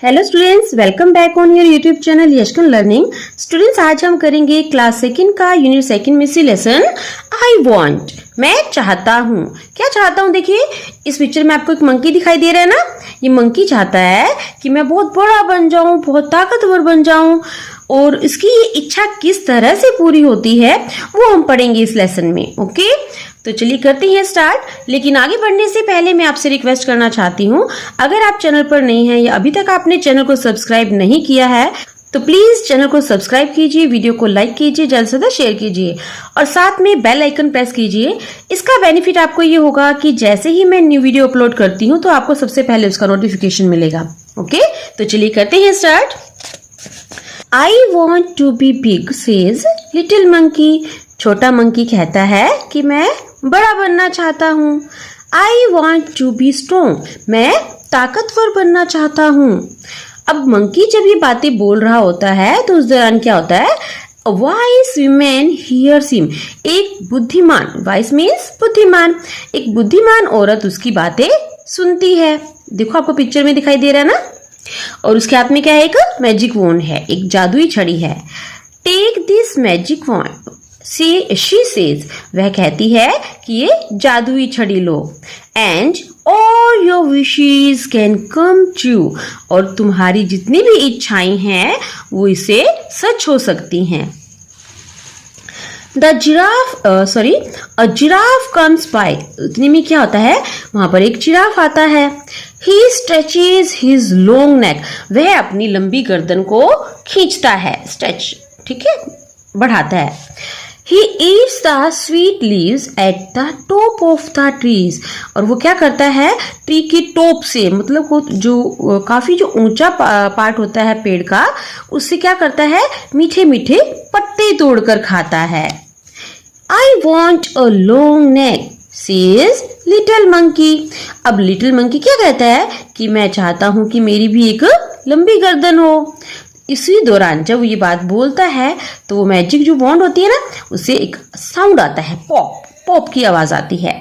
Hello students, welcome back on your YouTube channel Yashkan learning. Students, आज हम करेंगे class second का यूनिट सेकंड में से लेसन आई वांट। मैं चाहता हूँ। क्या चाहता हूँ? देखिए इस पिक्चर में आपको एक मंकी दिखाई दे रहा है ना। ये मंकी चाहता है कि मैं बहुत बड़ा बन जाऊं, बहुत ताकतवर बन जाऊं, और इसकी ये इच्छा किस तरह से पूरी होती है वो हम पढ़ेंगे इस लेसन में। ओके, तो चलिए करते हैं स्टार्ट। लेकिन आगे बढ़ने से पहले मैं आपसे रिक्वेस्ट करना चाहती हूँ, अगर आप चैनल पर नए हैं या अभी तक आपने चैनल को सब्सक्राइब नहीं किया है तो प्लीज चैनल को सब्सक्राइब कीजिए, वीडियो को लाइक कीजिए, ज्यादा से ज्यादा शेयर कीजिए और साथ में बेल आइकन प्रेस कीजिए। इसका बेनिफिट आपको ये होगा कि जैसे ही मैं न्यू वीडियो अपलोड करती हूँ तो आपको सबसे पहले उसका नोटिफिकेशन मिलेगा। ओके, तो चलिए करते हैं start. I want to be big, says little monkey. छोटा मंकी कहता है कि मैं बड़ा बनना चाहता हूँ। I want to be strong. मैं ताकतवर बनना चाहता हूँ। अब मंकी जब ये बातें बोल रहा होता है तो उस दौरान क्या होता है? A wise woman hears him. एक बुद्धिमान, wise means बुद्धिमान, एक बुद्धिमान औरत उसकी बातें सुनती है। देखो आपको पिक्चर में दिखाई दे रहा है ना, और उसके हाथ में क्या है? एक मैजिक वॉन्ड है, एक जादुई छड़ी है। Take this magic wand, she says, वह कहती है कि ये जादुई छड़ी लो। And all your wishes can come true, और तुम्हारी जितनी भी इच्छाएं हैं वो इसे सच हो सकती हैं। अ जिराफ कम्स बाय, उतने में क्या होता है? वहां पर एक जिराफ आता है। He stretches his long neck, वह अपनी लंबी गर्दन को खींचता है, स्ट्रेच, ठीक है, बढ़ाता है। He eats the sweet leaves at the top of the trees, और वो क्या करता है? ट्री की टॉप से, मतलब जो काफी जो ऊंचा पार्ट होता है पेड़ का, उससे क्या करता है? मीठे मीठे पत्ते तोड़कर खाता है। I want a long neck, says little monkey. अब लिटिल मंकी क्या कहता है कि मैं चाहता हूं कि मेरी भी एक लंबी गर्दन हो। इसी दौरान जब ये बात बोलता है तो वो मैजिक जो वॉन्ड होती है ना, उससे एक साउंड आता है, पॉप पॉप की आवाज आती है।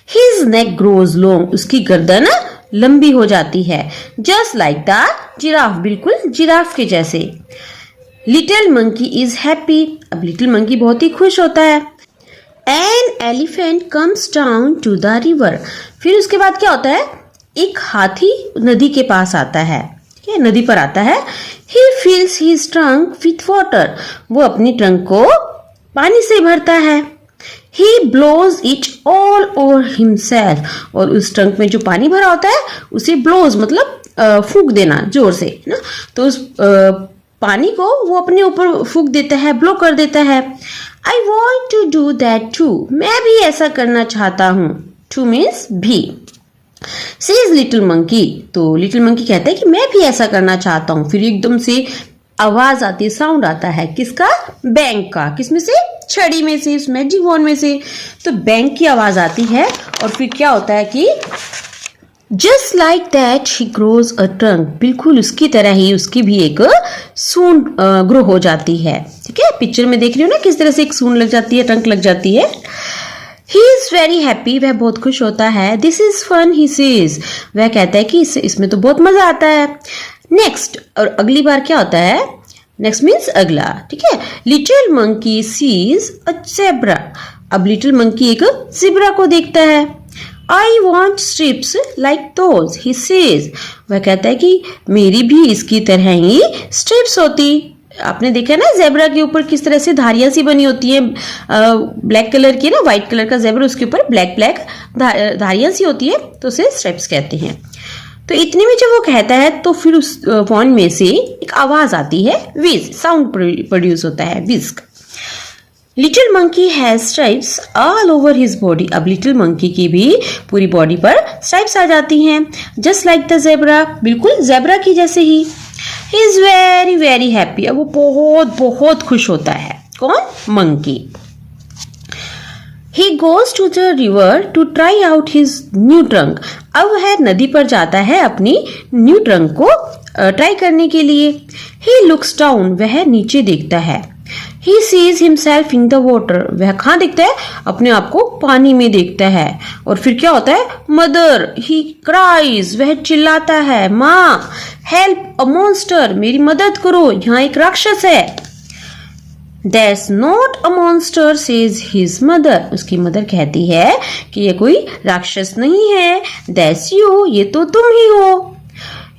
His neck grows long, उसकी गर्दन लंबी हो जाती है। Just like the giraffe, बिल्कुल जिराफ के जैसे। लिटिल मंकी इज हैप्पी, अब लिटिल मंकी बहुत ही खुश होता है। An elephant comes down to the river. फिर उसके बाद क्या होता है? एक हाथी नदी के पास आता है, ठीक है, नदी पर आता है। He fills his trunk with water. वो अपनी ट्रंक को पानी से भरता है। He blows it all over himself. और उस ट्रंक में जो पानी भरा होता है उसे blows मतलब फूंक देना जोर से ना, तो उस पानी को वो अपने ऊपर फूंक देता है, ब्लो कर देता है। I want to do that too. मैं भी ऐसा करना चाहता हूँ। To means भी। Says little monkey. तो लिटिल मंकी कहता है कि मैं भी ऐसा करना चाहता हूँ। फिर एकदम से आवाज आती है, साउंड आता है, किसका? बैंक का। किसमें से? छड़ी में से, उस मैजिक वॉन्ड में से। तो बैंक की आवाज आती है और फिर क्या होता है कि just like that he grows a trunk, बिल्कुल उसकी तरह ही उसकी भी एक सूंड ग्रो हो जाती है। ठीक है, पिक्चर में देख रही हो ना किस तरह से एक सूंड लग जाती है, ट्रंक लग जाती है। ही इज वेरी हैप्पी, वह बहुत खुश होता है। This is fun, he says, वह कहता है कि इसमें तो बहुत मजा आता है। नेक्स्ट, और अगली बार क्या होता है? नेक्स्ट मीन्स अगला, ठीक है। Little monkey sees a zebra, अब लिटिल मंकी एक ज़ेब्रा को देखता है। I want strips like those, he says. वह कहता है कि मेरी भी इसकी तरह ही स्ट्रिप्स होती। आपने देखा ना जेब्रा के ऊपर किस तरह से धारियां सी बनी होती है, ब्लैक कलर की ना, व्हाइट कलर का जेब्रा, उसके ऊपर ब्लैक ब्लैक धारियां सी होती है, तो उसे स्ट्रिप्स कहते हैं। तो इतने में जब वो कहता है तो फिर उस वॉन्ड में से एक आवाज आती है, विज, साउंड प्रोड्यूस होता है, whisk. Little monkey has stripes all over his body, अब लिटिल मंकी की भी पूरी बॉडी पर स्ट्राइप्स आ जाती हैं। जस्ट लाइक द ज़ेब्रा, बिल्कुल ज़ेब्रा की जैसे ही। He is very very happy, अब वो बहुत बहुत खुश होता है। कौन? Monkey. He goes to the river to try out his new trunk. अब वह नदी पर जाता है अपनी न्यू ट्रंक को ट्राई करने के लिए। He looks down, वह नीचे देखता है। He sees himself in the water, वह कहाँ देखता है? अपने आप को पानी में देखता है। और फिर क्या होता है? Mother, he cries, वह चिल्लाता है, माँ। हेल्प अ मॉन्स्टर, मेरी मदद करो, यहाँ एक राक्षस है। That's not a monster, says his mother. उसकी मदर कहती है कि ये कोई राक्षस नहीं है। That's you, ये तो तुम ही हो।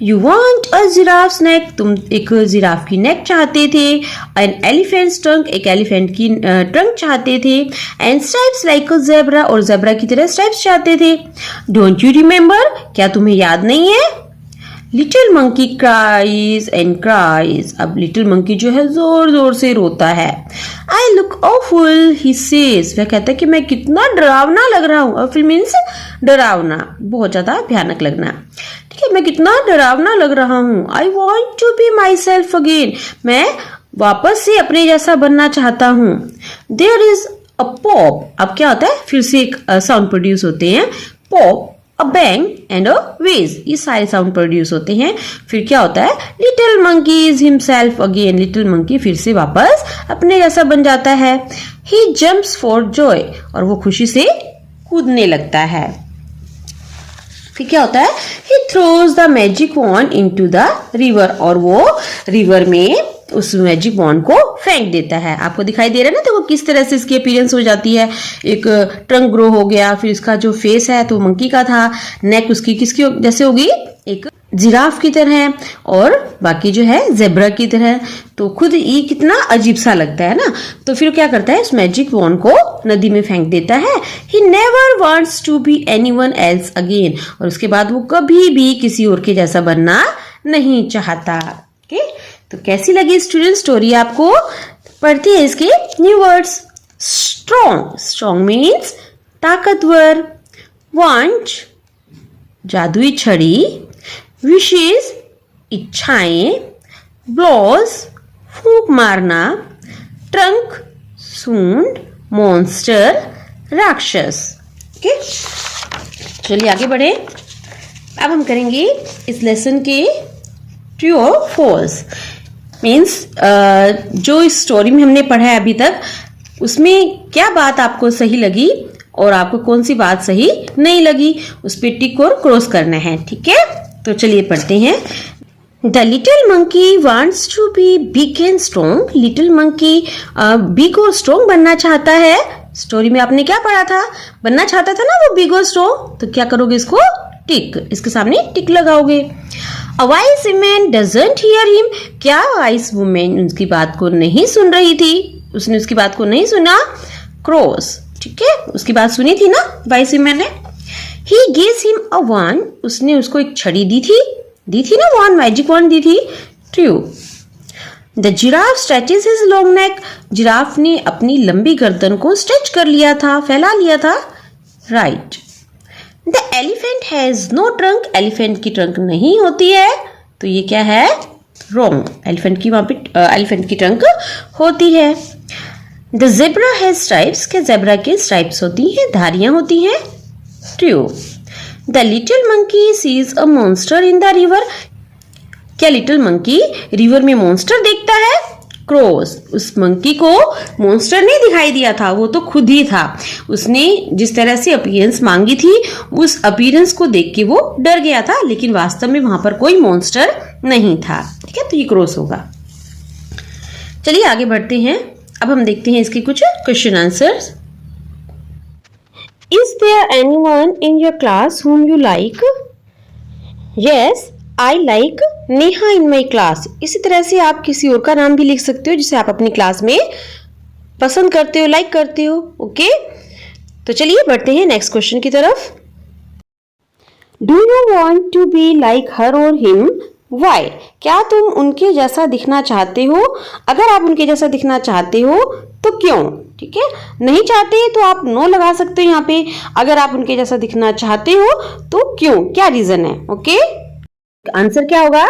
You want a giraffe's neck, तुम एक जिराफ की नेक चाहते थे। An elephant's trunk, एक एलिफेंट की ट्रंक चाहते थे। And stripes like a zebra, और zebra की तरह stripes चाहते थे। Don't you remember, क्या तुम्हें याद नहीं है? Little monkey cries and cries, अब लिटिल मंकी जो है जोर जोर से रोता है। I look awful, he says, वह कहता है कि मैं कितना डरावना लग रहा हूँ। ऑफुल मीन्स डरावना, बहुत ज्यादा भयानक लगना। ठीक है, मैं कितना डरावना लग रहा हूँ। I want to be myself again, मैं वापस से अपने जैसा बनना चाहता हूँ। देयर इज अ पॉप, अब क्या होता है, फिर से एक साउंड प्रोड्यूस होते हैं। Pop, a bang and a wedge, ये सारे साउंड प्रोड्यूस होते हैं। फिर क्या होता है, little monkey is himself again, little monkey फिर से वापस अपने जैसा बन जाता है। ही जंप्स फॉर जॉय, और वो खुशी से कूदने लगता है। फिर क्या होता है, he throws the magic wand into the river, और वो रिवर में उस मैजिक वॉन्ड को फेंक देता है। आपको दिखाई दे रहा है ना, देखो किस तरह से इसकी अपीयरेंस हो जाती है। एक ट्रंक ग्रो हो गया, फिर इसका जो फेस है तो मंकी का था, नेक उसकी किसकी जैसे होगी, एक जिराफ की तरह, और बाकी जो है जेब्रा की तरह। तो खुद ये कितना अजीब सा लगता है ना। तो फिर क्या करता है, इस मैजिक वॉन्ड को नदी में फेंक देता है। He never wants to be anyone else again, और उसके बाद वो कभी भी किसी और के जैसा बनना नहीं चाहता। ओके, तो कैसी लगी स्टूडेंट स्टोरी आपको? पढ़ते हैं इसके new words. Strong, strong means ताकतवर। वांट, जादुई छड़ी। विशेस, इच्छाएं। ब्लॉज, फूंक मारना। ट्रंक, सूंड। मॉन्स्टर, राक्षस। ओके, चलिए आगे बढ़े। अब हम करेंगे इस लेसन के ट्रू और फॉल्स। मीन्स जो इस स्टोरी में हमने पढ़ा है अभी तक, उसमें क्या बात आपको सही लगी और आपको कौन सी बात सही नहीं लगी, उस पर टिक और क्रॉस करना है। ठीक है, तो चलिए पढ़ते हैं। The little monkey wants to be big and strong, little monkey big और स्ट्रॉन्ग बनना चाहता है। स्टोरी में आपने क्या पढ़ा था, बनना चाहता था ना वो बिग और स्ट्रॉन्ग। तो क्या करोगे, इसको टिक, इसके सामने टिक लगाओगे। A wise woman doesn't hear him, क्या वाइस वुमेन उसकी बात को नहीं सुन रही थी, उसने उसकी बात को नहीं सुना। क्रॉस, ठीक है, उसकी बात सुनी थी ना वाइस वुमेन ने। He gives him a wand, उसने उसको एक छड़ी दी थी ना, वॉन्ड, मैजिक वॉन्ड दी थी। True. The giraffe stretches his long neck, giraffe ने अपनी लंबी गर्दन को स्ट्रेच कर लिया था, फैला लिया था। Right. The elephant has no trunk, elephant की ट्रंक नहीं होती है, तो ये क्या है, रॉन्ग। एलिफेंट की वहां पे एलिफेंट की ट्रंक होती है। The zebra has stripes, क्या जेब्रा के स्ट्राइप्स होती हैं, धारियां होती हैं। True. The little monkey sees a monster in the river, क्या लिटिल मंकी रिवर में मॉन्स्टर देखता है। क्रॉस, उस मंकी को मॉन्स्टर नहीं दिखाई दिया था, वो तो खुद ही था। उसने जिस तरह से अपीयरेंस मांगी थी, उस अपीयरेंस को देख के वो डर गया था, लेकिन वास्तव में वहां पर कोई मॉन्स्टर नहीं था। ठीक है, तो ये क्रॉस होगा। चलिए आगे बढ़ते हैं। अब हम देखते हैं इसके कुछ question answers. Is there anyone in your class whom you like? Yes, I like Neha in my class. इसी तरह से आप किसी और का नाम भी लिख सकते हो जिसे आप अपनी क्लास में पसंद करते हो, लाइक करते हो। ओके, तो चलिए बढ़ते हैं नेक्स्ट क्वेश्चन की तरफ। Do you want to be like her और हिम? वाई, क्या तुम उनके जैसा दिखना चाहते हो? अगर आप उनके जैसा दिखना चाहते हो तो क्यों? ठीक है, नहीं चाहते तो आप नो लगा सकते हो यहाँ पे। अगर आप उनके जैसा दिखना चाहते हो तो क्यों, क्या रीजन है? ओके, आंसर क्या होगा?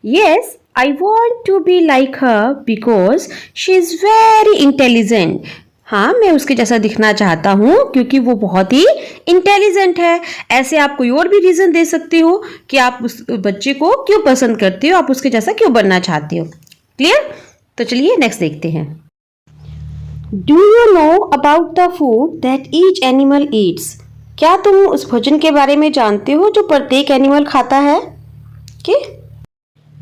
Yes, I want to be like her because she is very intelligent. हाँ, मैं उसके जैसा दिखना चाहता हूँ क्योंकि वो बहुत ही इंटेलिजेंट है। ऐसे आप कोई और भी रीजन दे सकते हो कि आप उस बच्चे को क्यों पसंद करते हो, आप उसके जैसा क्यों बनना चाहते हो। क्लियर? तो चलिए नेक्स्ट देखते हैं। Do you know about the food that each animal Yeats? क्या तुम उस भोजन के बारे में जानते हो जो प्रत्येक एनिमल खाता है? Okay?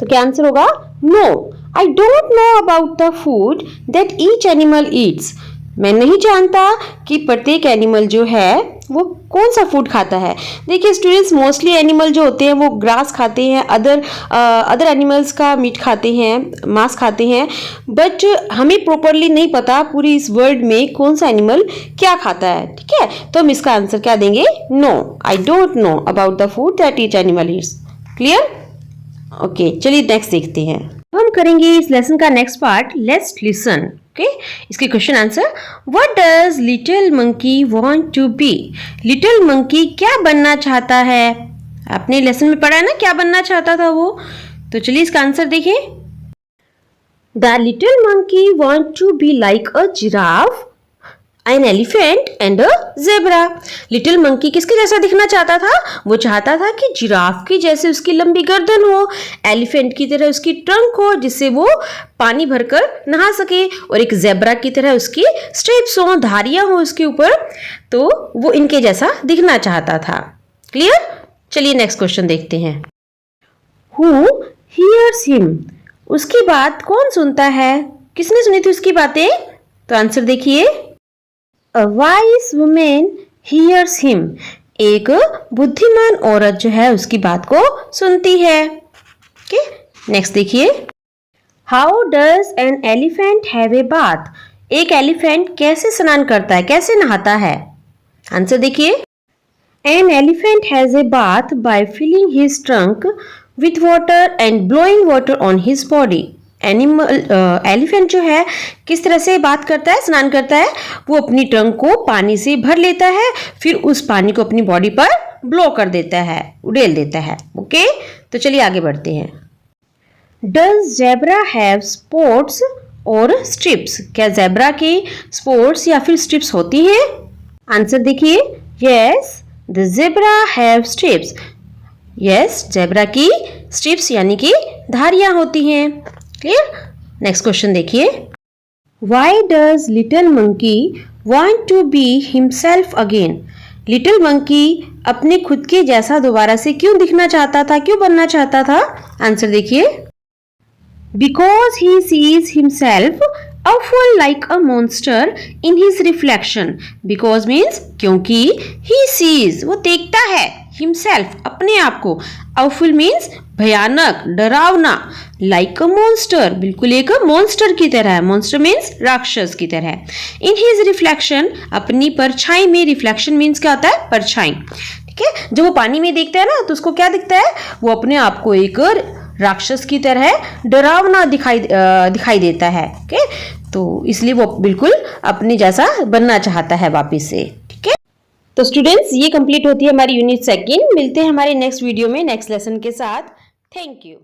तो क्या आंसर होगा? No, I don't know about the food that each animal eats. मैं नहीं जानता कि प्रत्येक एनिमल जो है वो कौन सा फूड खाता है। देखिए स्टूडेंट्स, मोस्टली एनिमल जो होते हैं वो ग्रास खाते हैं, अदर एनिमल्स का मीट खाते हैं, मांस खाते हैं, बट हमें प्रॉपरली नहीं पता पूरी इस वर्ल्ड में कौन सा एनिमल क्या खाता है। ठीक है, तो हम इसका आंसर क्या देंगे? No, I don't know about the food that each animal eats. Clear? Okay, चलिए नेक्स्ट देखते हैं। हम करेंगे इस लेसन का next part, let's listen. Okay, इसके question answer, what does little monkey want to be? Little monkey क्या बनना चाहता है? आपने लेसन में पढ़ा है ना क्या बनना चाहता था वो। तो चलिए इसका आंसर देखिए। The little monkey want to be like a giraffe, an elephant and a zebra. Little monkey किसके जैसा दिखना चाहता था? वो चाहता था कि जिराफ की जैसे उसकी लंबी गर्दन हो, एलिफेंट की तरह उसकी ट्रंक हो जिससे वो पानी भरकर नहा सके, और एक ज़ेब्रा की तरह उसकी स्ट्रिप्स हो, धारियां हो उसके ऊपर। तो वो इनके जैसा दिखना चाहता था। क्लियर? चलिए नेक्स्ट क्वेश्चन देखते हैं। Who hears him? उसकी बात कौन सुनता है? किसने सुनी थी उसकी बातें? तो आंसर देखिए। A wise woman hears him. एक बुद्धिमान औरत जो है उसकी बात को सुनती है। ओके, नेक्स्ट देखिए। How does an elephant have a bath? एक एलिफेंट कैसे स्नान करता है, कैसे नहाता है? आंसर देखिए। An elephant has a bath by filling his trunk with water and blowing water on his body. Elephant जो है किस तरह से बात करता है, स्नान करता है? वो अपनी ट्रंक को पानी से भर लेता है, फिर उस पानी को अपनी बॉडी पर ब्लो कर देता है, उड़ेल देता है। ओके, तो चलिए आगे बढ़ते हैं। डज ज़ेब्रा हैव स्पॉट्स और स्ट्रिप्स? क्या ज़ेब्रा के स्पॉट्स या फिर स्ट्रिप्स होती हैं? आंसर देखिए। Yes, the zebra have stripes. Yes, zebra की स्ट्रिप्स यानी कि धारियां होती हैं। क्लियर? नेक्स्ट क्वेश्चन देखिए। Why does little monkey want to be himself again? Little monkey अपने खुद के जैसा दोबारा से क्यों दिखना चाहता था, क्यों बनना चाहता था? आंसर देखिए। Because he sees himself awful like a monster in his reflection. Because means क्योंकि he sees, वो देखता है, himself अपने आप को, awful means भयानक, डरावना, like a monster बिल्कुल एक monster की तरह है, monster means राक्षस की तरह। in his reflection अपनी परछाई में, reflection means क्या होता है? परछाई। ठीक है, जब वो पानी में देखता है ना तो उसको क्या दिखता है? वो अपने आप को एक राक्षस की तरह डरावना दिखाई देता है। ओके, तो इसलिए वो बिल्कुल अपने जैसा बनना चाहता है वापस से। ठीक है, तो स्टूडेंट्स ये कंप्लीट होती है हमारी यूनिट सेकंड। मिलते हैं हमारे नेक्स्ट वीडियो में नेक्स्ट लेसन के साथ। Thank you.